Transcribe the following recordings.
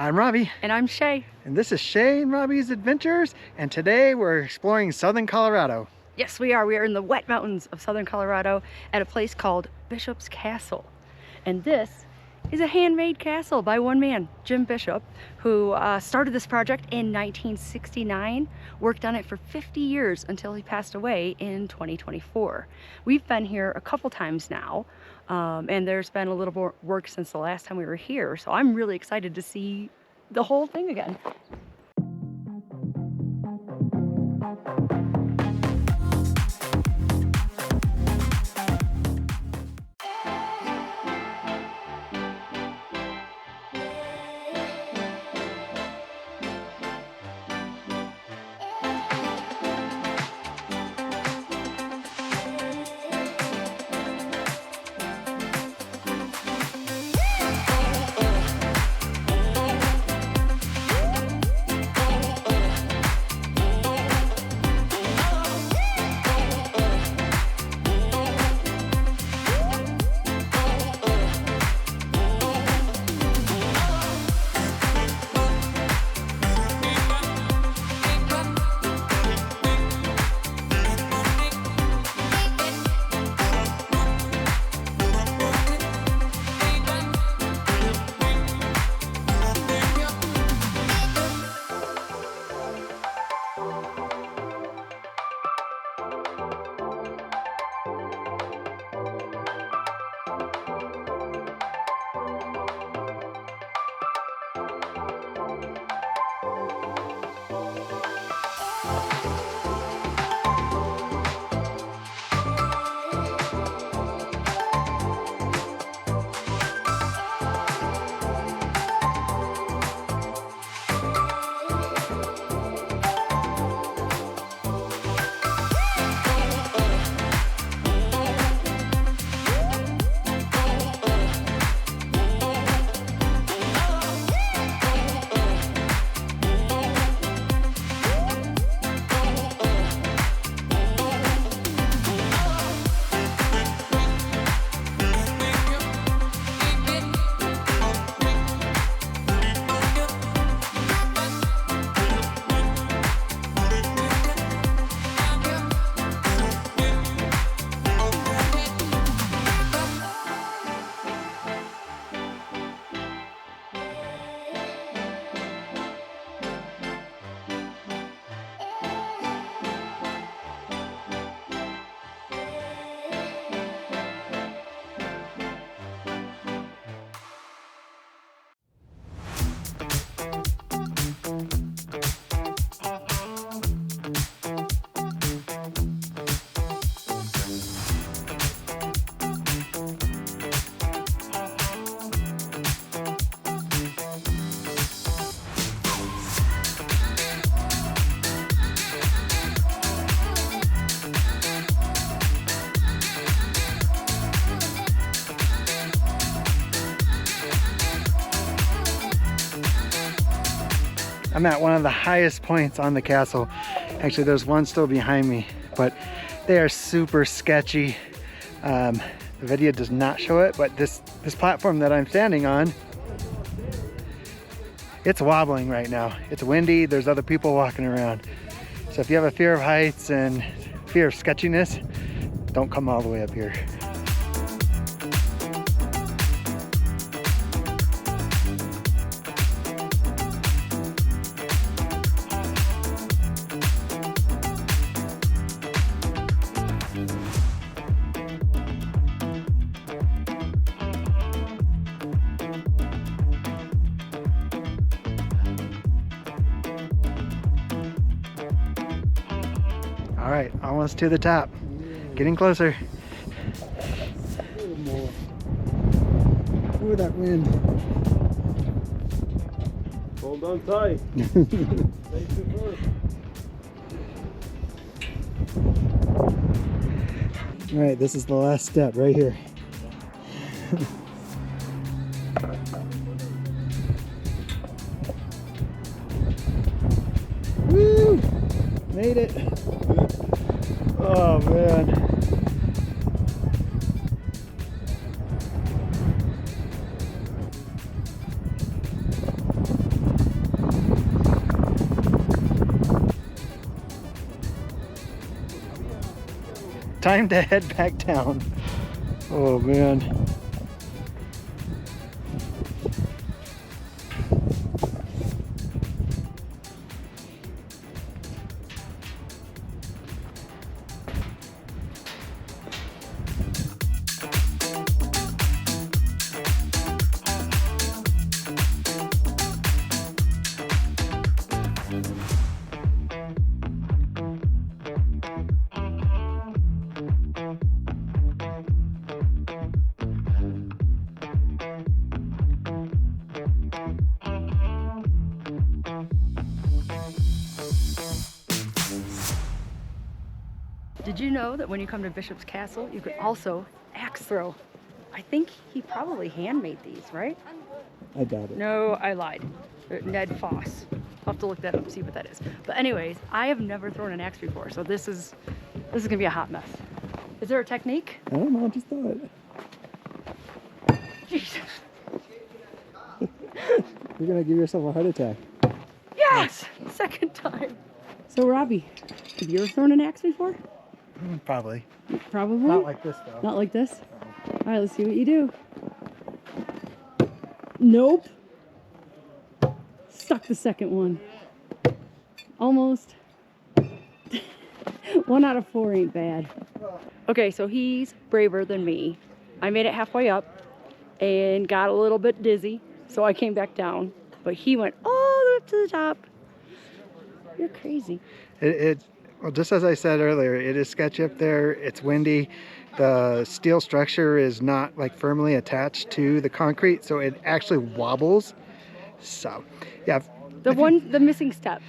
I'm Robbie. And I'm Shay. And this is Shay and Robbie's Adventures. And today we're exploring southern Colorado. Yes, we are. We are in the wet mountains of southern Colorado at a place called Bishop's Castle. And this is a handmade castle by one man, Jim Bishop, who started this project in 1969, worked on it for 50 years until he passed away in 2024. We've been here a couple times now, and there's been a little more work since the last time we were here, so I'm really excited to see the whole thing again. I'm at one of the highest points on the castle. Actually, there's one still behind me, but they are super sketchy. The video does not show it, but this platform that I'm standing on, it's wobbling right now. It's windy, there's other people walking around. So if you have a fear of heights and fear of sketchiness, don't come all the way up here. All right, almost to the top. Getting closer. Ooh, that wind. Hold on tight. All right, this is the last step right here. Woo! Made it. Oh man. time to head back down. Oh man. Did you know that when you come to Bishop's Castle, you could also axe throw? I think he probably handmade these, right? I doubt it. No, I lied. Ned Foss. I'll have to look that up and see what that is. But anyways, I have never thrown an axe before, so this is gonna be a hot mess. Is there a technique? I don't know, just thought it. Jesus. You're gonna give yourself a heart attack. Yes! Second time. So Robbie, have you ever thrown an axe before? Probably. Probably? Not like this though. Not like this? All right, let's see what you do. Nope. Stuck the second one. Almost. 1 out of 4 ain't bad. Okay, so he's braver than me. I made it halfway up and got a little bit dizzy, so I came back down. But he went all the way up to the top. You're crazy. Well, just as I said earlier, it is sketchy up there. It's windy. The steel structure is not like firmly attached to the concrete, so it actually wobbles. So, yeah. The missing step.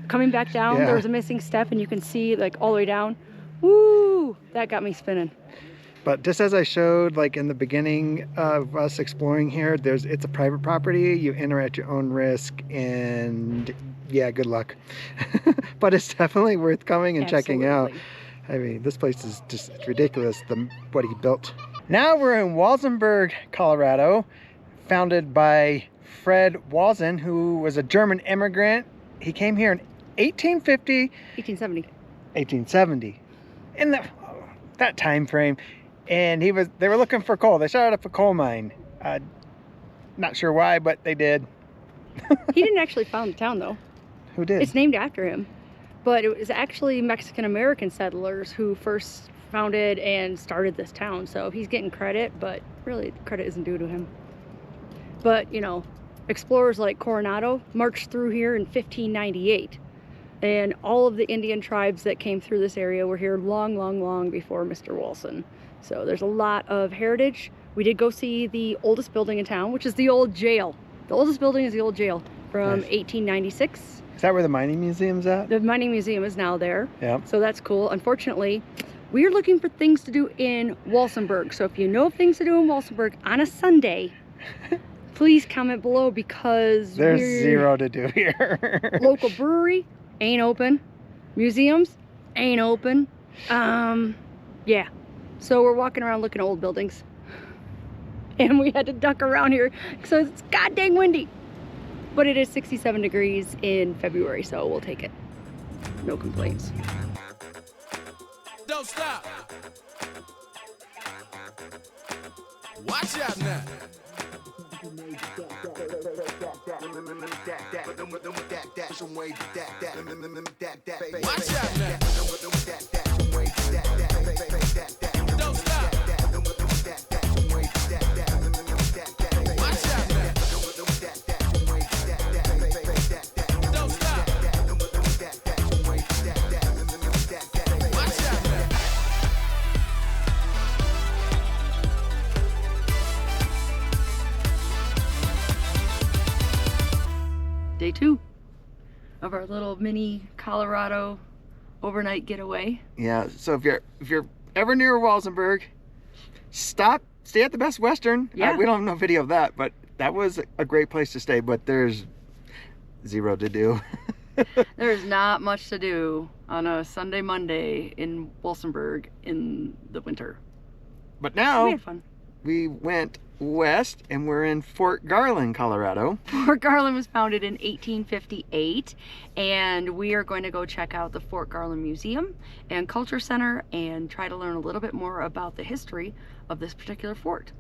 Coming back down, Yeah. there was a missing step, and you can see like all the way down. Woo! That got me spinning. But just as I showed, like in the beginning of us exploring here, it's a private property. You enter at your own risk, and yeah, good luck. But it's definitely worth coming and checking out. I mean, this place is just ridiculous, what he built. Now we're in Walsenburg, Colorado, founded by Fred Walsen, who was a German immigrant. He came here in 1870. In that time frame. And they were looking for coal. They started up a coal mine. Not sure why, but they did. He didn't actually found the town, though. Who did? It's named after him. But it was actually Mexican-American settlers who first founded and started this town. So he's getting credit, but really credit isn't due to him. But, you know, explorers like Coronado marched through here in 1598. And all of the Indian tribes that came through this area were here long, long, long before Mr. Walsen. So there's a lot of heritage. We did go see the oldest building in town, which is the old jail. The oldest building is the old jail from 1896. Is that where the mining museum's at? The mining museum is now there. Yeah. So that's cool. Unfortunately, we're looking for things to do in Walsenburg. So if you know of things to do in Walsenburg on a Sunday, please comment below, because there's zero to do here. Local brewery ain't open. Museums ain't open. Yeah. So we're walking around looking at old buildings. And we had to duck around here because it's god dang windy. But it is 67 degrees in February, so we'll take it. No complaints. Don't stop. Watch out now. Watch out now. Don't stop. Watch out now. Don't stop. Watch out now. Day 2 of our little mini Colorado overnight getaway. Yeah, so if you're ever near Walsenburg, stay at the Best Western. Yeah. We don't have no video of that, but that was a great place to stay, but there's zero to do. There's not much to do on a Sunday, Monday in Walsenburg in the winter. But We now had fun. we went west and we're in Fort Garland, Colorado. Fort Garland was founded in 1858, and we are going to go check out the Fort Garland Museum and Culture Center and try to learn a little bit more about the history of this particular fort.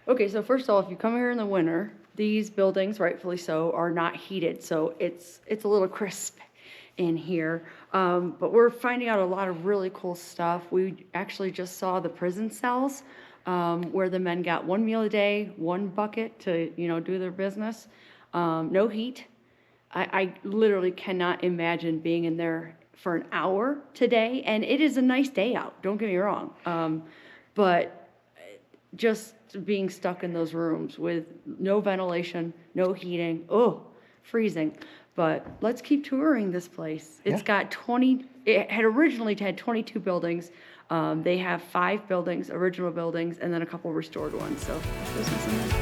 Okay, so first of all, if you come here in the winter, these buildings, rightfully so, are not heated, so it's a little crisp in here. But we're finding out a lot of really cool stuff. We actually just saw the prison cells, where the men got 1 meal a day, 1 bucket to, do their business. No heat. I literally cannot imagine being in there for an hour today, and it is a nice day out, don't get me wrong. But just being stuck in those rooms with no ventilation, no heating, freezing. But let's keep touring this place. It's got it had originally had 22 buildings. They have 5 buildings, original buildings, and then a couple restored ones. So let's go see some of them.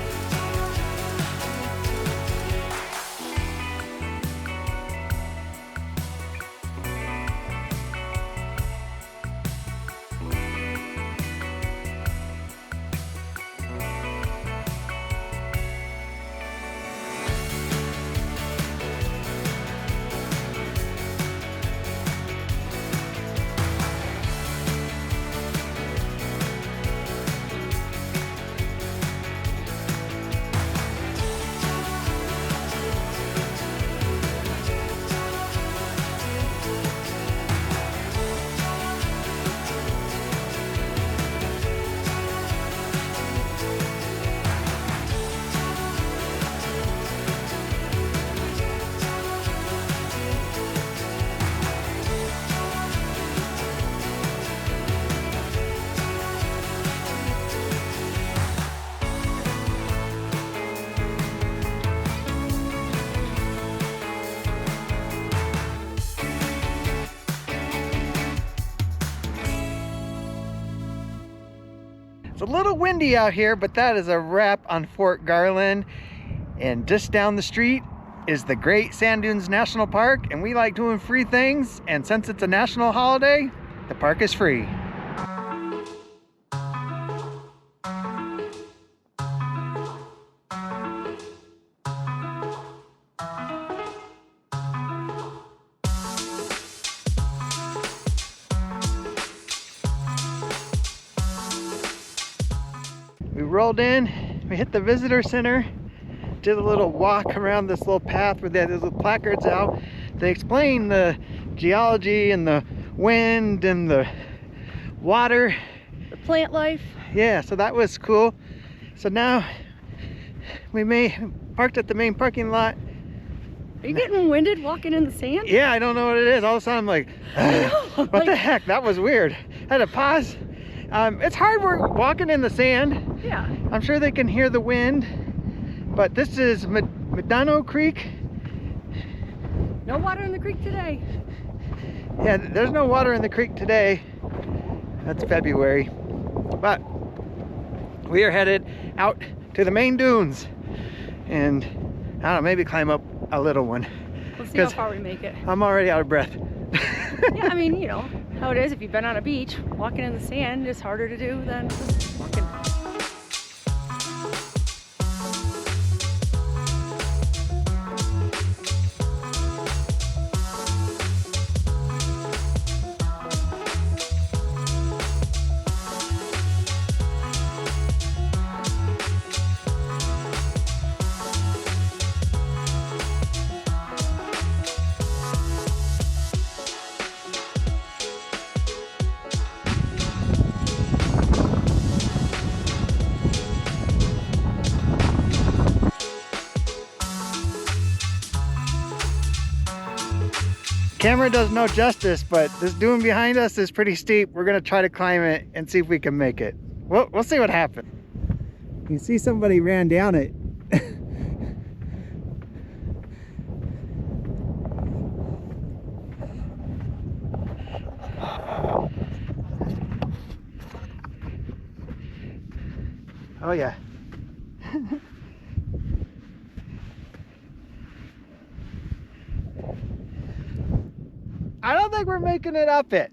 It's a little windy out here, but that is a wrap on Fort Garland. And just down the street is the Great Sand Dunes National Park, and we like doing free things, and since it's a national holiday, the park is free. We rolled in, we hit the visitor center, did a little walk around this little path where they had these little placards out. They explain the geology and the wind and the water. The plant life. Yeah, so that was cool. So now we parked at the main parking lot. Are you getting winded walking in the sand? Yeah, I don't know what it is. All of a sudden I'm like, what the heck? That was weird. I had to pause. It's hard work walking in the sand. Yeah. I'm sure they can hear the wind, but this is Medano Creek. No water in the creek today. Yeah, there's no water in the creek today. That's February. But we are headed out to the main dunes and I don't know, maybe climb up a little one. We'll see how far we make it. I'm already out of breath. Yeah, I mean, you know how it is. If you've been on a beach, walking in the sand is harder to do than just walking. Camera does no justice, but this dune behind us is pretty steep. We're gonna try to climb it and see if we can make it. We'll see what happens. You see somebody ran down it. Oh yeah. I don't think we're making it up it.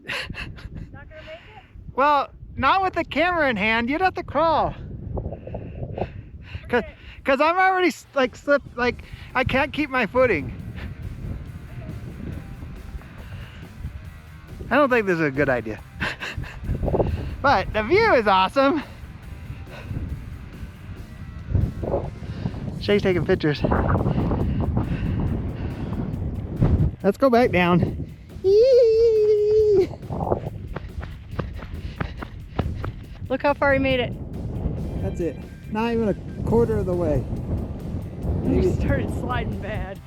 Not gonna make it? Well, not with the camera in hand. You'd have to crawl. Cause I'm already like slipped. Like I can't keep my footing. I don't think this is a good idea. But the view is awesome. Shay's taking pictures. Let's go back down. Look how far he made it. That's it. Not even a quarter of the way. He started sliding bad.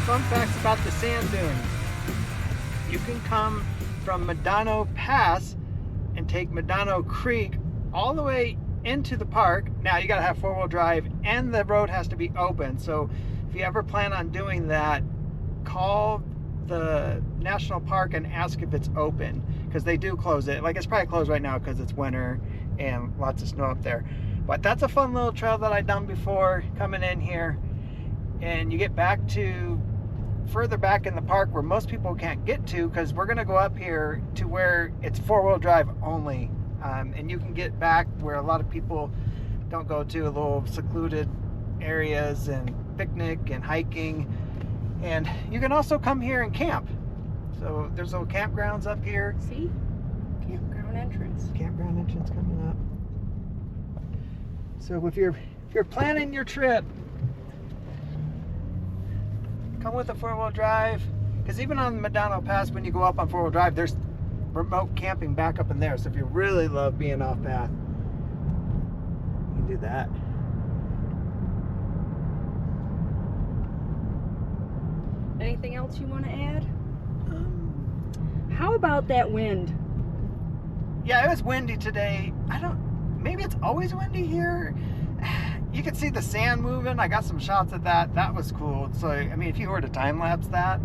Fun facts about the sand dunes. You can come from Medano Pass and take Medano Creek all the way into the park. Now you gotta have four-wheel drive and the road has to be open. So if you ever plan on doing that, call the national park and ask if it's open, because they do close it. Like it's probably closed right now because it's winter and lots of snow up there. But that's a fun little trail that I've done before coming in here. And you get back to further back in the park where most people can't get to, because we're going to go up here to where it's four-wheel drive only, and you can get back where a lot of people don't go to, little secluded areas and picnic and hiking. And you can also come here and camp. So there's little campgrounds up here. See? Campground entrance. Campground entrance coming up. So if you're planning your trip, come with a four-wheel drive, because even on Medano Pass, when you go up on four-wheel drive, there's remote camping back up in there. So if you really love being off path, you can do that. Anything else you want to add? How about that wind? Yeah, it was windy today. Maybe it's always windy here. You can see the sand moving. I got some shots of that. That was cool. So, I mean, if you were to time lapse that,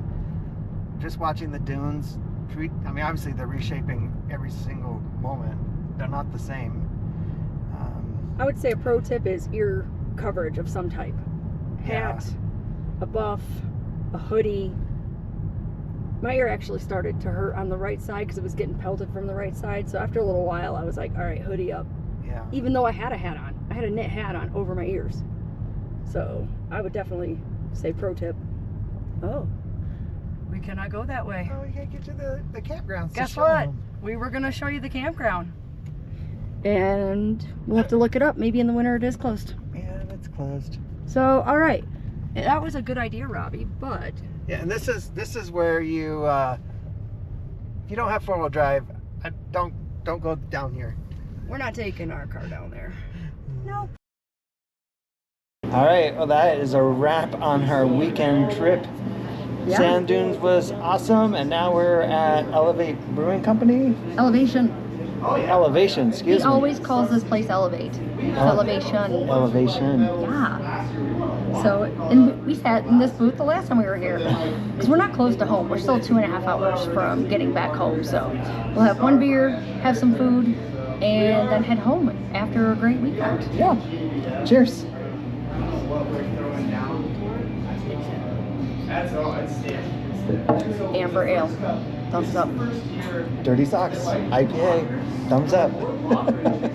just watching the dunes, I mean, obviously they're reshaping every single moment. They're not the same. I would say a pro tip is ear coverage of some type. Hat, a buff, a hoodie. My ear actually started to hurt on the right side because it was getting pelted from the right side. So after a little while, I was like, all right, hoodie up. Yeah. Even though I had a hat on. I had a knit hat on over my ears. So I would definitely say pro tip. Oh, we cannot go that way. Oh, we can't get to the campground. Guess what? We were going to show you the campground. And we'll have to look it up. Maybe in the winter it is closed. Yeah, it's closed. So, all right. That was a good idea, Robbie, but Yeah, and this is where you if you don't have 4-wheel drive, don't go down here. we're not taking our car down there. Nope. All right, well that is a wrap on our weekend trip. Yeah. Sand Dunes was awesome, and now we're at Elevate Brewing Company. Elevation. Elevation, He excuse me. always calls this place Elevate. It's Oh. Elevation. Elevation. Yeah. So, and we sat in this booth the last time we were here because we're not close to home. We're still 2.5 hours from getting back home. So we'll have one beer, have some food, and then head home after a great weekend. Yeah. Cheers. Amber Ale. Thumbs up. Dirty Socks, IPA, thumbs up.